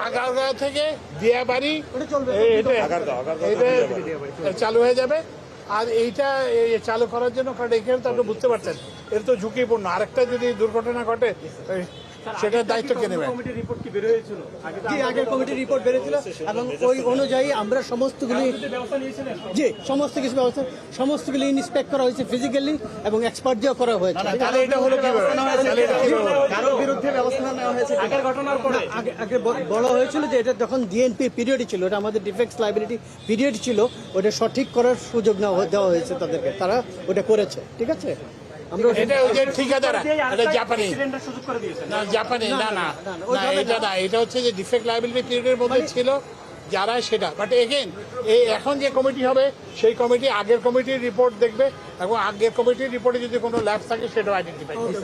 আগারগাঁও থেকে দিয়াবাড়ি এটা চালু হয়ে যাবে। আর এইটা চালু করার জন্য, কারণ এখানে তো আপনি বুঝতে পারছেন এর তো ঝুঁকিপূর্ণ, আরেকটা যদি দুর্ঘটনা ঘটে সেটার দায়িত্ব কে নেবে? আগের কমিটির রিপোর্ট বেরিয়েছিল এবং ওই অনুযায়ী আমরা সমস্তগুলি সমস্তগুলি ইন্সপেক্ট করা হয়েছে ফিজিক্যালি এবং এক্সপার্ট দিয়েও করা হয়েছে। তাহলে এটা হলো কিভাবে? কারো বিরুদ্ধে ব্যবস্থা নেওয়া হয়েছে আগের ঘটনার পরে। আগে বলা হয়েছিল যে এটা যখন ডিএনপি পিরিয়ড ছিল, এটা আমাদের ডিফেক্টস লাইবিলিটি পিরিয়ড ছিল, ওটা সঠিক করার সুযোগ দেওয়া হয়েছে তাদেরকে, তারা ওটা করেছে। ঠিক আছে, এটা হচ্ছে যে ডিফেক্ট লায়াবিলিটি পিরিয়ডের মধ্যে ছিল যারা সেটা। বাট এগেন এখন যে কমিটি হবে সেই কমিটি আগের কমিটির রিপোর্ট দেখবে এবং আগের কমিটির রিপোর্টে যদি কোনো ল্যাবস থাকে সেটাও আইডেন্টিফাই করবে।